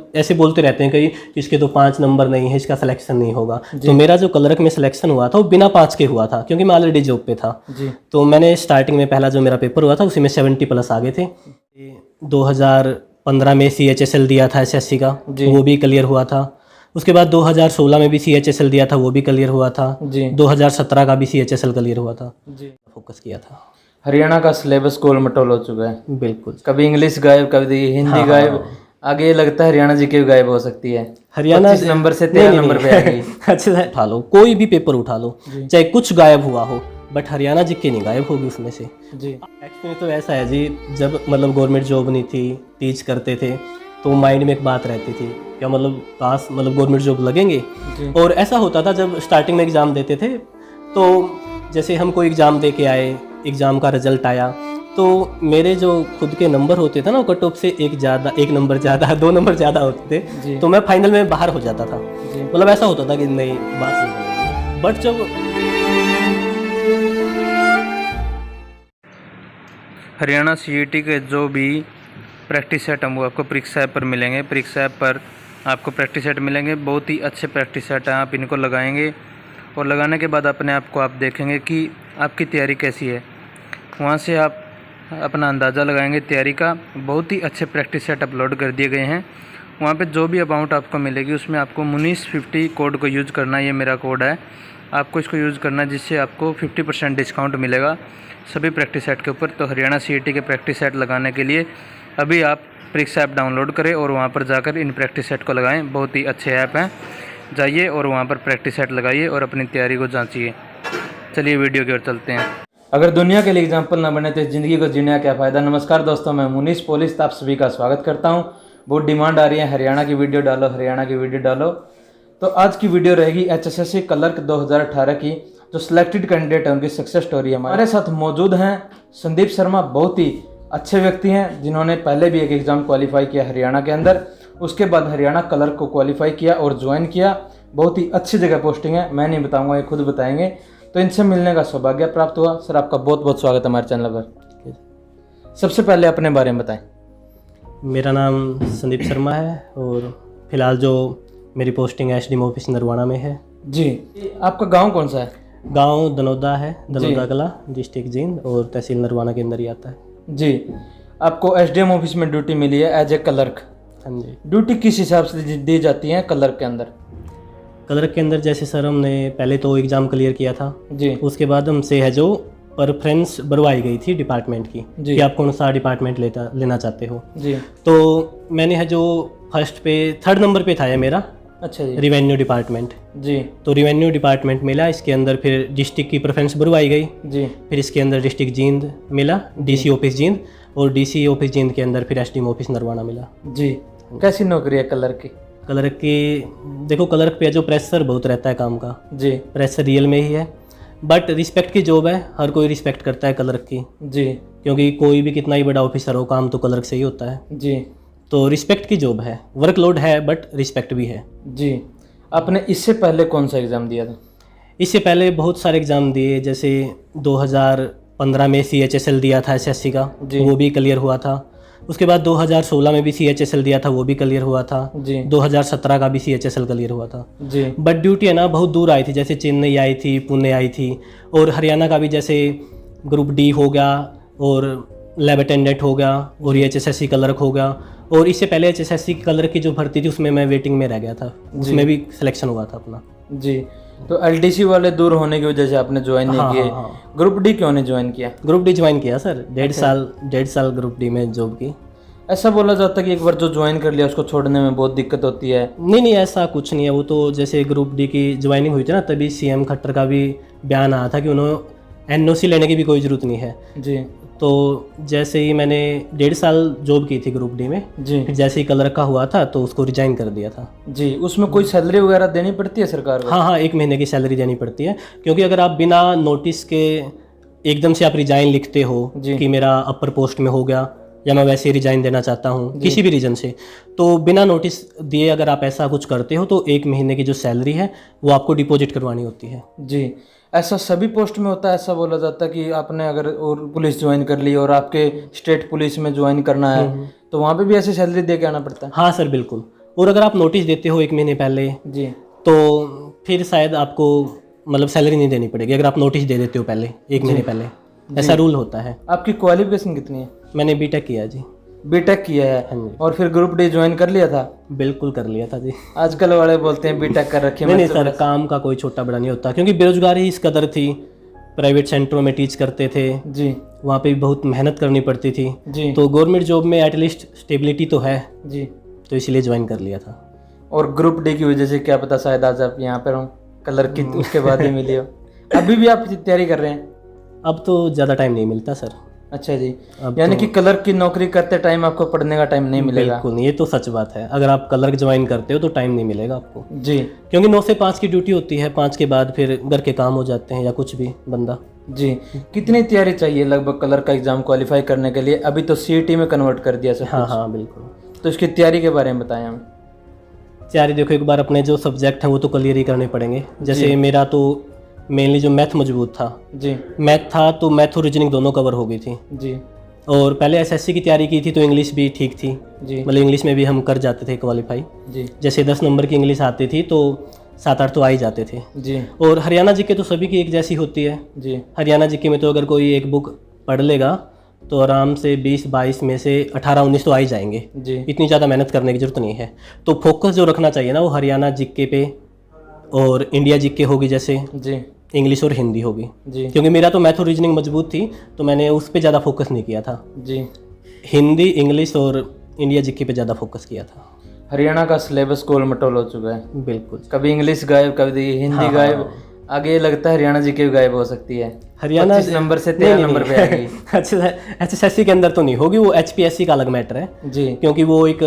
मतलब ऐसे बोलते रहते हैं कई कि इसके तो 5 नंबर नहीं है, इसका सिलेक्शन नहीं होगा। तो मेरा जो क्लर्क में सिलेक्शन हुआ था वो बिना 5 के हुआ था, क्योंकि मैं ऑलरेडी जॉब पे था। तो मैंने स्टार्टिंग में पहला जो मेरा पेपर हुआ था उसी में 70+ आ गए थे। 2015 में CHSL दिया था SSC का, वो भी क्लियर हुआ था। उसके बाद 2016 में भी CHSL दिया था, वो भी क्लियर हुआ था। 2017 का भी CHSL क्लियर हुआ था। फोकस किया था। हरियाणा का सिलेबस गोल मटोल हो चुका है। बिल्कुल, कभी इंग्लिश गायब, कभी हिंदी गायब। आगे ये लगता है हरियाणा जी के गायब हो सकती है। हरियाणा 25 नंबर से 13 नंबर पे आएगी। अच्छा उठा लो, कोई भी पेपर उठा लो, चाहे कुछ गायब हुआ हो, बट हरियाणा जी के नहीं गायब होगी उसमें से। जी एक्चुअली तो ऐसा है जी, जब मतलब गवर्नमेंट जॉब नहीं थी, टीच करते थे, तो माइंड में एक बात रहती थी क्या मतलब पास मतलब गवर्नमेंट जॉब लगेंगे। और ऐसा होता था जब स्टार्टिंग में एग्ज़ाम देते थे, तो जैसे हम कोई एग्ज़ाम दे के आए, एग्ज़ाम का रिजल्ट आया, तो मेरे जो खुद के नंबर होते थे ना, कट ऑफ से एक नंबर ज़्यादा 2 नंबर ज़्यादा होते थे, तो मैं फाइनल में बाहर हो जाता था। मतलब ऐसा होता था कि नहीं बात नहीं। बट जब हरियाणा CET के जो भी प्रैक्टिस सेट हम वो आपको परीक्षा ऐप पर मिलेंगे। परीक्षा ऐप पर आपको प्रैक्टिस सेट मिलेंगे, बहुत ही अच्छे प्रैक्टिस सेट हैं। आप इनको लगाएंगे और लगाने के बाद अपने आप को आप देखेंगे कि आपकी तैयारी कैसी है। वहाँ से आप अपना अंदाज़ा लगाएंगे तैयारी का। बहुत ही अच्छे प्रैक्टिस सेट अपलोड कर दिए गए हैं। वहाँ पे जो भी अमाउंट आपको मिलेगी उसमें आपको मुनीस50 कोड को यूज़ करना है। ये मेरा कोड है, आपको इसको यूज़ करना है, जिससे आपको 50% डिस्काउंट मिलेगा सभी प्रैक्टिस सेट के ऊपर। तो हरियाणा CET के प्रैक्टिस सेट लगाने के लिए अभी आप परीक्षा ऐप डाउनलोड करें और वहाँ पर जाकर इन प्रैक्टिस सेट को लगाएं। बहुत ही अच्छे ऐप हैं, जाइए और वहाँ पर प्रैक्टिस सेट लगाइए और अपनी तैयारी को जांचिए। चलिए वीडियो की ओर चलते हैं। अगर दुनिया के लिए एग्जाम्पल ना बने तो इस ज़िंदगी को जीने का क्या फ़ायदा। नमस्कार दोस्तों, मैं मुनीस पोलिस आप सभी का स्वागत करता हूँ। बहुत डिमांड आ रही है हरियाणा की वीडियो डालो, हरियाणा की वीडियो डालो। तो आज की वीडियो रहेगी HSSC क्लर्क 2018 की जो सिलेक्टेड कैंडिडेट है उनकी सक्सेस स्टोरी। हमारे साथ मौजूद हैं संदीप शर्मा, बहुत ही अच्छे व्यक्ति हैं जिन्होंने पहले भी एक एग्ज़ाम क्वालिफाई किया हरियाणा के अंदर, उसके बाद हरियाणा क्लर्क को क्वालिफाई किया और ज्वाइन किया। बहुत ही अच्छी जगह पोस्टिंग है, मैं नहीं बताऊंगा, ये खुद बताएंगे। तो इनसे मिलने का सौभाग्य प्राप्त हुआ। सर आपका बहुत बहुत स्वागत है हमारे चैनल पर। सबसे पहले अपने बारे में बताएं। मेरा नाम संदीप शर्मा है और फिलहाल जो मेरी पोस्टिंग SDM ऑफिस नरवाना में है। जी, आपका गांव कौन सा है? गांव दनौदा है, दनौदा कला, डिस्ट्रिक्ट जींद और तहसील नरवाना के अंदर ही आता है। जी, आपको SDM ऑफिस में ड्यूटी मिली है एज ए क्लर्क। हाँ जी। ड्यूटी किस हिसाब से दी जाती है क्लर्क के अंदर? क्लर्क के अंदर जैसे सर हमने पहले तो एग्ज़ाम क्लियर किया था जी, उसके बाद हमसे है जो प्रेफरेंस बढ़वाई गई थी डिपार्टमेंट की कि आप कौन सा डिपार्टमेंट लेना चाहते हो। जी, तो मैंने है जो फर्स्ट पे 3rd नंबर पे था ये मेरा। अच्छा जी, रिवेन्यू डिपार्टमेंट। जी, तो रिवेन्यू डिपार्टमेंट मिला, इसके अंदर फिर डिस्ट्रिक्ट की प्रेफरेंस बढ़वाई गई। जी, फिर इसके अंदर डिस्ट्रिक्ट जींद मिला, DC ऑफिस जींद, और DC ऑफिस जींद के अंदर फिर SDM ऑफिस नरवाना मिला। जी। कैसी नौकरी है क्लर्क की? क्लर्क की देखो, क्लर्क पे जो प्रेशर बहुत रहता है काम का, जी, प्रेशर रियल में ही है, बट रिस्पेक्ट की जॉब है, हर कोई रिस्पेक्ट करता है क्लर्क की, जी, क्योंकि कोई भी कितना ही बड़ा ऑफिसर हो, काम तो क्लर्क से ही होता है। जी, तो रिस्पेक्ट की जॉब है, वर्कलोड है बट रिस्पेक्ट भी है। जी। आपने इससे पहले कौन सा एग्ज़ाम दिया था? इससे पहले बहुत सारे एग्ज़ाम दिए, जैसे 2015 में CHSL दिया था SSC का, वो भी क्लियर हुआ था। उसके बाद 2016 में भी CHSL दिया था, वो भी क्लियर हुआ था। जी, 2017 का भी CHSL क्लियर हुआ था। जी, बट ड्यूटी है ना बहुत दूर आई थी, जैसे चेन्नई आई थी, पुणे आई थी, और हरियाणा का भी जैसे ग्रुप D हो गया और लैब अटेंडेंट हो गया और ये HSSC क्लर्क हो गया। और इससे पहले HSSC क्लर्क की जो भर्ती थी उसमें मैं वेटिंग में रह गया था, उसमें भी सिलेक्शन हुआ था अपना। जी। तो LDC वाले दूर होने की वजह से आपने ज्वाइन नहीं किए। ग्रुप D क्यों नहीं ज्वाइन किया? ग्रुप D ज्वाइन किया सर, 1.5 साल ग्रुप D में जॉब की। ऐसा बोला जाता है कि एक बार जो ज्वाइन कर लिया उसको छोड़ने में बहुत दिक्कत होती है। नहीं, ऐसा कुछ नहीं है। वो तो जैसे ग्रुप D की ज्वाइनिंग हुई थी ना, तभी CM खट्टर का भी बयान आया था कि उन्होंने NOC लेने की भी कोई ज़रूरत नहीं है। जी, तो जैसे ही मैंने 1.5 साल जॉब की थी ग्रुप D में, जी, फिर जैसे ही क्लर्क का हुआ था तो उसको रिजाइन कर दिया था। जी। उसमें कोई सैलरी वगैरह देनी पड़ती है सरकार को? हाँ, 1 महीने की सैलरी देनी पड़ती है, क्योंकि अगर आप बिना नोटिस के एकदम से आप रिजाइन लिखते हो कि मेरा अपर पोस्ट में हो गया या मैं वैसे ही रिजाइन देना चाहता हूँ किसी भी रीजन से, तो बिना नोटिस दिए अगर आप ऐसा कुछ करते हो तो 1 महीने की जो सैलरी है वो आपको डिपॉजिट करवानी होती है। जी, ऐसा सभी पोस्ट में होता है? ऐसा बोला जाता है कि आपने अगर और पुलिस ज्वाइन कर ली और आपके स्टेट पुलिस में ज्वाइन करना है तो वहाँ पे भी ऐसी सैलरी दे के आना पड़ता है? हाँ सर, बिल्कुल। और अगर आप नोटिस देते हो 1 महीने पहले जी तो फिर शायद आपको मतलब सैलरी नहीं देनी पड़ेगी, अगर आप नोटिस दे देते हो पहले 1 महीने पहले, ऐसा रूल होता है। आपकी क्वालिफिकेशन कितनी है? मैंने बीटेक किया जी। बीटेक किया है हाँ जी। और फिर ग्रुप डी ज्वाइन कर लिया था? बिल्कुल कर लिया था जी। आजकल वाले बोलते हैं बीटेक कर रखी नहीं सर, काम का कोई छोटा बड़ा नहीं होता, क्योंकि बेरोजगारी इस कदर थी। प्राइवेट सेंटरों में टीच करते थे जी वहाँ पे भी बहुत मेहनत करनी पड़ती थी, जी तो गवर्नमेंट जॉब में एटलीस्ट स्टेबिलिटी तो है, जी। तो इसीलिए ज्वाइन कर लिया था। और ग्रुप डी की वजह से क्या पता शायद आज आप यहाँ पर हो, कलर की उसके बाद ही मिली हो। अभी भी आप तैयारी कर रहे हैं? अब तो ज़्यादा टाइम नहीं मिलता सर। अच्छा जी, अब यानी तो- कि कलर की नौकरी करते टाइम आपको पढ़ने का टाइम नहीं मिलेगा? बिल्कुल नहीं, ये तो सच बात है। अगर आप कलर ज्वाइन करते हो तो टाइम नहीं मिलेगा आपको, जी क्योंकि 9 से 5 की ड्यूटी होती है, 5 के बाद फिर घर के काम हो जाते हैं या कुछ भी बंदा। जी। कितनी तैयारी चाहिए लगभग कलर का एग्जाम क्वालिफाई करने के लिए? अभी तो सीईटी में कन्वर्ट कर दिया सब हाँ कुछ। हाँ बिल्कुल। तो इसकी तैयारी के बारे में बताएं हमें। तैयारी देखो, एक बार अपने जो सब्जेक्ट हैं वो तो क्लियर ही करने पड़ेंगे। जैसे मेरा तो मेनली जो मैथ मजबूत था, जी मैथ था तो मैथ और रीजनिंग दोनों कवर हो गई थी। जी और पहले एसएससी की तैयारी की थी तो इंग्लिश भी ठीक थी, जी मतलब इंग्लिश में भी हम कर जाते थे क्वालिफाई। जी जैसे 10 नंबर की इंग्लिश आती थी तो 7-8 तो आ ही जाते थे। जी और हरियाणा जीके तो सभी की एक जैसी होती है। जी हरियाणा जीके में तो अगर कोई एक बुक पढ़ लेगा तो आराम से 20-22 में से 18-19 तो आ ही जाएंगे। जी इतनी ज़्यादा मेहनत करने की जरूरत नहीं है। तो फोकस जो रखना चाहिए ना वो हरियाणा जीके पे और इंडिया जीके होगी, जैसे जी इंग्लिश और हिंदी होगी। जी क्योंकि मेरा तो मैथ और रीजनिंग मजबूत थी तो मैंने उस पर ज़्यादा फोकस नहीं किया था। जी। हिंदी, इंग्लिश और इंडिया जीके पे ज़्यादा फोकस किया था। हरियाणा का सिलेबस गोल मटोल हो चुका है, बिल्कुल। कभी इंग्लिश गायब, कभी हिंदी गायब। आगे लगता है हरियाणा जी के भी गायब हो सकती है। हरियाणा 25 नंबर से 13 नंबर पे आएगी। अच्छा, HSSC के अंदर तो नहीं होगी, वो HPSC का अलग मैटर है, जी क्योंकि वो एक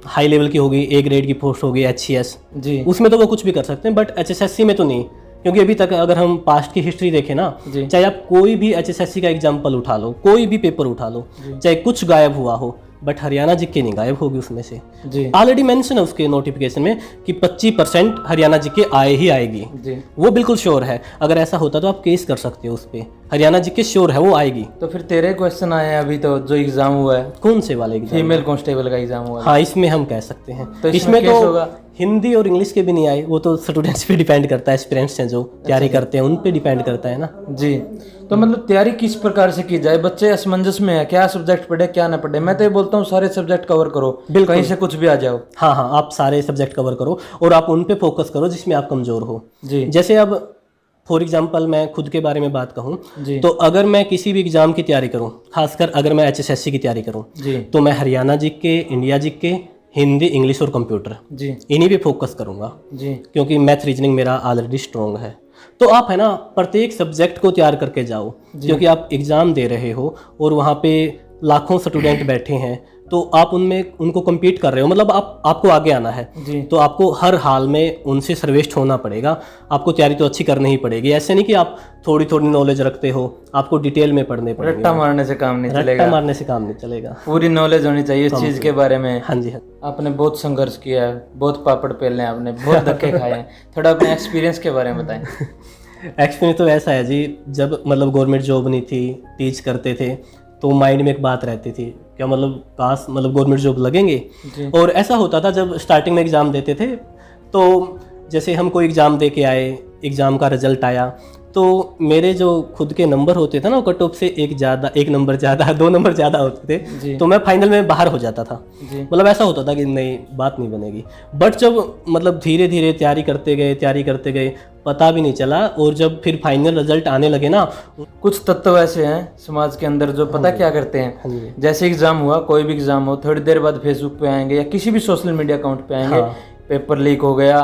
हाई लेवल की होगी, A ग्रेड की पोस्ट होगी, HCS, जी उसमें तो वो कुछ भी कर सकते हैं। बट HSSC में तो नहीं, क्योंकि अभी तक अगर हम पास्ट की हिस्ट्री देखें ना, जी चाहे आप कोई भी HSSC का एग्जाम्पल उठा लो, कोई भी पेपर उठा लो, चाहे कुछ गायब हुआ हो, बट हरियाणा जीके नहीं गायब होगी उसमें से। जी ऑलरेडी मेंशन है उसके नोटिफिकेशन में कि 25% हरियाणा जीके आए ही आएगी, जी। वो बिल्कुल श्योर है। अगर ऐसा होता तो आप केस कर सकते हो उस पर, हरियाणा जीके श्योर है वो आएगी। तो फिर तेरे क्वेश्चन आए हैं अभी तो जो एग्जाम हुआ है, कौन से वाले एग्जाम? फीमेल कांस्टेबल का एग्जाम हुआ है। हाँ, इसमें हम कह सकते हैं। तो इसमें इसमें केस तो होगा? हिंदी और इंग्लिश के भी नहीं आए, वो तो स्टूडेंट्स पे डिपेंड करता है, एस्पिरेंट्स हैं जो तैयारी करते हैं उन पे डिपेंड करता है ना। जी। तो मतलब तैयारी किस प्रकार से की जाए? बच्चे असमंजस में है, क्या सब्जेक्ट पढ़े क्या ना पढ़े। मैं तो ये बोलता हूँ सारे सब्जेक्ट कवर करो, कहीं से कुछ भी आ जाओ। हाँ हाँ, आप सारे सब्जेक्ट कवर करो और आप उन पे फोकस करो जिसमें आप कमज़ोर हो। जी जैसे अब फॉर एग्जांपल मैं खुद के बारे में बात कहूँ जी तो अगर मैं किसी भी एग्ज़ाम की तैयारी करूँ, खासकर अगर मैं HSSC की तैयारी करूँ, जी तो मैं Haryana GK, India GK, Hindi, English और कंप्यूटर, जी इन्हीं पे फोकस करूँगा, जी क्योंकि मैथ रीजनिंग मेरा ऑलरेडी स्ट्रॉन्ग है। तो आप है ना प्रत्येक सब्जेक्ट को तैयार करके जाओ, क्योंकि आप एग्ज़ाम दे रहे हो और वहाँ पे लाखों स्टूडेंट बैठे हैं, तो आप उनमें उनको compete कर रहे हो, मतलब आपको आगे आना है। जी तो आपको हर हाल में उनसे सर्वश्रेष्ठ होना पड़ेगा। आपको तैयारी तो अच्छी करनी ही पड़ेगी। ऐसे नहीं कि आप थोड़ी थोड़ी नॉलेज रखते हो, आपको डिटेल में पढ़ने पड़ेंगे। रट्टा मारने से काम नहीं रट्टा चलेगा, मारने से काम नहीं चलेगा। पूरी नॉलेज होनी चाहिए इस चीज के बारे में। हाँ जी हाँ। आपने बहुत संघर्ष किया है, बहुत पापड़ पेले हैं आपने, बहुत धक्के खाए हैं। थोड़ा अपने एक्सपीरियंस के बारे में बताएं। एक्सपीरियंस तो ऐसा है जी, जब मतलब गवर्नमेंट जॉब नहीं थी, टीच करते थे, तो माइंड में एक बात रहती थी क्या मतलब काश मतलब गवर्नमेंट जॉब लगेंगे। जी और ऐसा होता था जब स्टार्टिंग में एग्ज़ाम देते थे, तो जैसे हम कोई एग्ज़ाम दे के आए, एग्ज़ाम का रिजल्ट आया, तो मेरे जो खुद के नंबर होते थे ना, वो कट ऑफ से एक नंबर ज़्यादा 2 नंबर ज़्यादा होते जी। थे, तो मैं फाइनल में बाहर हो जाता था। जी मतलब ऐसा होता था कि नहीं, बात नहीं बनेगी। बट जब मतलब धीरे धीरे तैयारी करते गए, पता भी नहीं चला, और जब फिर फाइनल रिजल्ट आने लगे ना, कुछ तत्व ऐसे हैं समाज के अंदर जो पता क्या करते हैं, हाँ जी जैसे एग्जाम हुआ, कोई भी एग्जाम हो, थोड़ी देर बाद फेसबुक पे आएंगे या किसी भी सोशल मीडिया अकाउंट पे आएंगे, हाँ। पेपर लीक हो गया,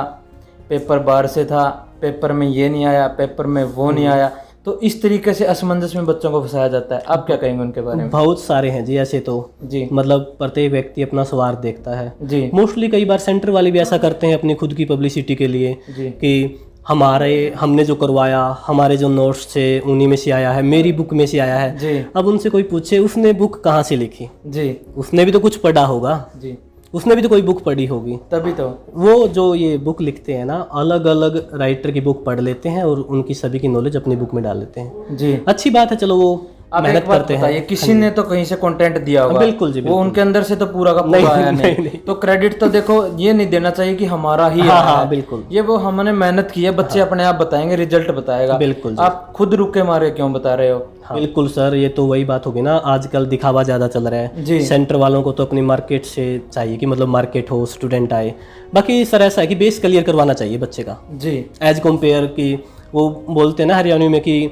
पेपर बाहर से था, पेपर में ये नहीं आया, पेपर में वो नहीं आया। तो इस तरीके से असमंजस में बच्चों को फंसाया जाता है। आप क्या कहेंगे उनके बारे में? बहुत सारे हैं जी ऐसे तो, जी मतलब प्रत्येक व्यक्ति अपना स्वार्थ देखता है। जी मोस्टली कई बार सेंटर वाले भी ऐसा करते हैं अपनी खुद की पब्लिसिटी के लिए जी कि हमने जो करवाया, हमारे जो नोट्स थे उन्हीं में से आया है, मेरी बुक में से आया है। जी अब उनसे कोई पूछे उसने बुक कहाँ से लिखी, जी उसने भी तो कुछ पढ़ा होगा, जी, उसने भी तो कोई बुक पढ़ी होगी। तभी तो वो जो ये बुक लिखते हैं ना, अलग अलग राइटर की बुक पढ़ लेते हैं और उनकी सभी की नॉलेज अपनी बुक में डाल लेते हैं। जी अच्छी बात है, चलो वो आप मेहनत एक बात करते हैं। बताइए, किसी ने तो कहीं से कंटेंट दिया होगा, बिल्कुल जी, वो बिल्कुल। उनके अंदर से तो पूरा का पूरा आया नहीं, तो क्रेडिट तो देखो ये नहीं देना चाहिए कि हमारा ही हाँ आया हाँ है। बिल्कुल ये वो हमने मेहनत की है, बच्चे अपने आप बताएंगे, रिजल्ट बताएगा। बिल्कुल जी। आप खुद रुके मारे क्यों बता रहे हो? बिल्कुल सर, ये तो वही बात होगी ना, आजकल दिखावा ज़्यादा चल रहा है। जी सेंटर वालों को तो अपनी मार्केट से चाहिए कि मतलब मार्केट हो, स्टूडेंट आए। बाकी सर ऐसा है कि बेस क्लियर करवाना चाहिए बच्चे का, जी एज कम्पेयर की वो बोलते हैं ना हरियाणवी में कि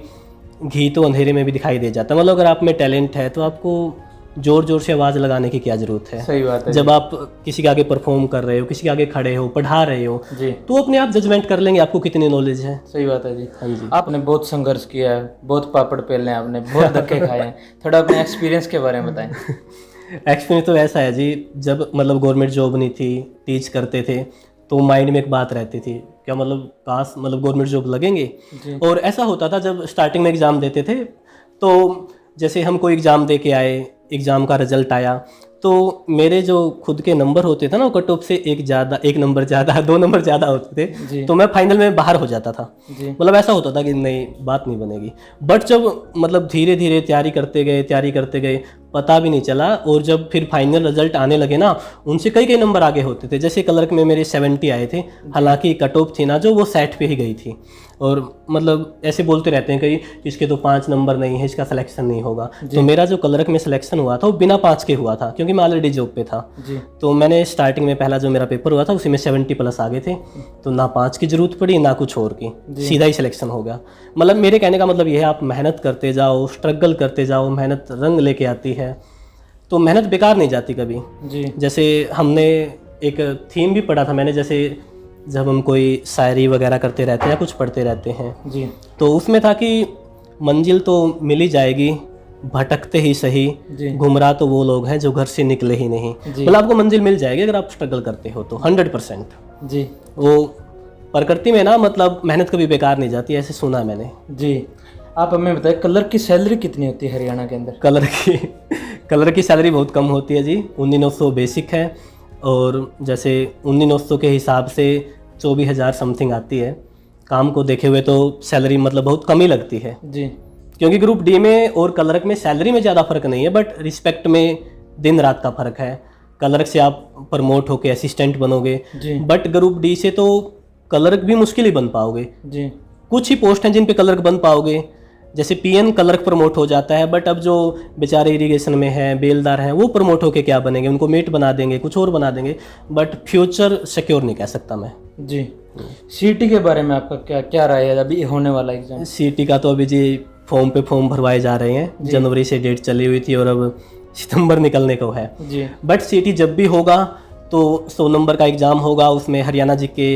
घी तो अंधेरे में भी दिखाई दे जाता है। मतलब अगर आप में टैलेंट है तो आपको जोर जोर से आवाज़ लगाने की क्या ज़रूरत है। सही बात है। जब आप किसी के आगे परफॉर्म कर रहे हो, किसी के आगे खड़े हो, पढ़ा रहे हो, जी तो अपने आप जजमेंट कर लेंगे आपको कितनी नॉलेज है। सही बात है जी। हाँ जी। आपने बहुत संघर्ष किया है, बहुत पापड़ पेले हैं आपने, बहुत धक्के खाए हैं, थोड़ा अपने एक्सपीरियंस के बारे में बताएं। एक्सपीरियंस तो ऐसा है जी, जब मतलब गवर्नमेंट जॉब नहीं थी, टीच करते थे, तो माइंड में एक बात रहती थी क्या मतलब काश मतलब गवर्नमेंट जॉब लगेंगे। जी और ऐसा होता था जब स्टार्टिंग में एग्ज़ाम देते थे, तो जैसे हम कोई एग्ज़ाम दे के आए, एग्ज़ाम का रिजल्ट आया, तो मेरे जो खुद के नंबर होते थे ना, वो कट ऑफ से एक नंबर ज़्यादा 2 नंबर ज़्यादा होते जी थे, तो मैं फाइनल में बाहर हो जाता था। जी मतलब ऐसा होता था कि नहीं बात नहीं बनेगी। बट जब मतलब धीरे धीरे तैयारी करते गए, पता भी नहीं चला, और जब फिर फाइनल रिजल्ट आने लगे ना, उनसे कई नंबर आगे होते थे। जैसे क्लर्क में मेरे 70 आए थे, हालांकि कट ऑफ थी ना जो, वो 60 पे ही गई थी। और मतलब ऐसे बोलते रहते हैं कई इसके तो 5 नंबर नहीं है, इसका सिलेक्शन नहीं होगा। तो मेरा जो क्लर्क में सिलेक्शन हुआ था वो बिना 5 के हुआ था, क्योंकि मैं ऑलरेडी जॉब पे था। जी तो मैंने स्टार्टिंग में पहला जो मेरा पेपर हुआ था उसी में 70 प्लस आ गए थे, तो ना 5 की जरूरत पड़ी ना कुछ और की, सीधा ही सिलेक्शन हो गया। मतलब मेरे कहने का मतलब ये है, आप मेहनत करते जाओ, स्ट्रगल करते जाओ, मेहनत रंग लेके आती है, तो मेहनत बेकार नहीं जाती कभी। जी जैसे हमने एक थीम भी पढ़ा था मैंने, जैसे जब हम कोई शायरी वगैरह करते रहते हैं या कुछ पढ़ते रहते हैं, जी तो उसमें था कि मंजिल तो मिल ही जाएगी, भटकते ही सही, जी गुमराह तो वो लोग हैं जो घर से निकले ही नहीं। जी मतलब आपको मंजिल मिल जाएगी अगर आप स्ट्रगल करते हो तो 100%। जी वो प्रकृति में ना मतलब मेहनत कभी बेकार नहीं जाती, ऐसे सुना है मैंने। जी आप हमें बताइए, क्लर्क की सैलरी कितनी होती है हरियाणा के अंदर? कलर की सैलरी बहुत कम होती है जी, 1900 बेसिक है, और जैसे 1900 के हिसाब से 24,000 समथिंग आती है। काम को देखे हुए तो सैलरी मतलब बहुत कम ही लगती है, जी क्योंकि ग्रुप डी में और क्लर्क में सैलरी में ज़्यादा फर्क नहीं है, बट रिस्पेक्ट में दिन रात का फर्क है। क्लर्क से आप प्रमोट होके असिस्टेंट बनोगे, जी बट ग्रुप डी से तो क्लर्क भी मुश्किल ही बन पाओगे। जी कुछ ही पोस्ट हैं जिन पे क्लर्क बन पाओगे, जैसे पीएन क्लर्क प्रमोट हो जाता है, बट अब जो बेचारे इरिगेशन में हैं, बेलदार हैं, वो प्रमोट होके क्या बनेंगे, उनको मेट बना देंगे, कुछ और बना देंगे, बट फ्यूचर सिक्योर नहीं कह सकता मैं। जी सीटी के बारे में आपका क्या क्या राय है, अभी होने वाला एग्जाम? सीटी का तो अभी जी फॉर्म पे फॉर्म भरवाए जा रहे हैं, जनवरी से डेट चली हुई थी और अब सितंबर निकलने को है। जी बट सीटी जब भी होगा तो 100 नंबर का एग्ज़ाम होगा, उसमें हरियाणा जी के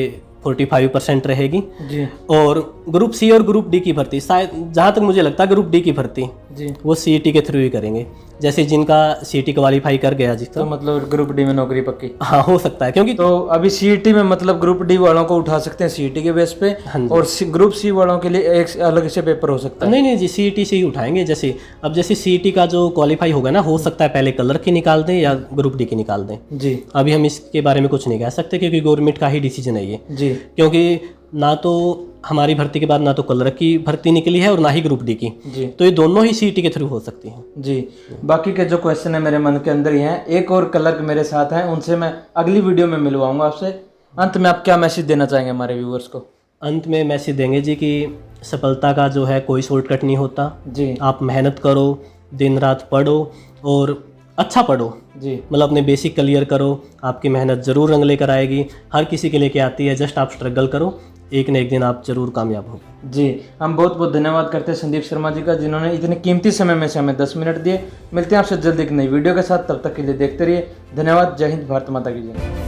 45% रहेगी। जी और ग्रुप सी और ग्रुप डी की भर्ती शायद, जहाँ तक मुझे लगता है ग्रुप डी की भर्ती जी वो सीईटी के थ्रू ही करेंगे, जैसे जिनका सीईटी क्वालिफाई कर गया जिसका, तो मतलब ग्रुप डी में नौकरी पक्की? हाँ हो सकता है, क्योंकि तो अभी सीईटी में मतलब ग्रुप डी वालों को उठा सकते हैं सीईटी के बेस पे, हाँ जी। और ग्रुप सी वालों के लिए एक अलग से पेपर हो सकता है? नहीं जी, सीईटी से ही उठाएंगे। जैसे अब जैसे सीईटी का जो क्वालिफाई होगा ना, हो सकता है पहले क्लर्क की निकाल दें या ग्रुप डी की निकाल दें। जी अभी हम इसके बारे में कुछ नहीं कह सकते, क्योंकि गवर्नमेंट का ही डिसीजन है ये। जी क्योंकि ना तो हमारी भर्ती के बाद ना तो क्लर्क की भर्ती निकली है और ना ही ग्रुप डी की, जी तो ये दोनों ही सीईटी के थ्रू हो सकती हैं। जी बाकी के जो क्वेश्चन है मेरे मन के अंदर ही हैं। एक और क्लर्क मेरे साथ हैं, उनसे मैं अगली वीडियो में मिलवाऊंगा आपसे। अंत में आप क्या मैसेज देना चाहेंगे हमारे व्यूअर्स को? अंत में मैसेज देंगे जी कि सफलता का जो है कोई शॉर्टकट नहीं होता। जी आप मेहनत करो, दिन रात पढ़ो और अच्छा पढ़ो, जी मतलब अपने बेसिक क्लियर करो, आपकी मेहनत ज़रूर रंग लेकर आएगी। हर किसी के लेके आती है, जस्ट आप स्ट्रगल करो, एक न एक दिन आप जरूर कामयाब हो। जी हम बहुत बहुत धन्यवाद करते हैं संदीप शर्मा जी का, जिन्होंने इतने कीमती समय में से हमें 10 मिनट दिए। मिलते हैं आपसे जल्द एक नई वीडियो के साथ, तब तक के लिए देखते रहिए। धन्यवाद। जय हिंद, भारत माता की जय।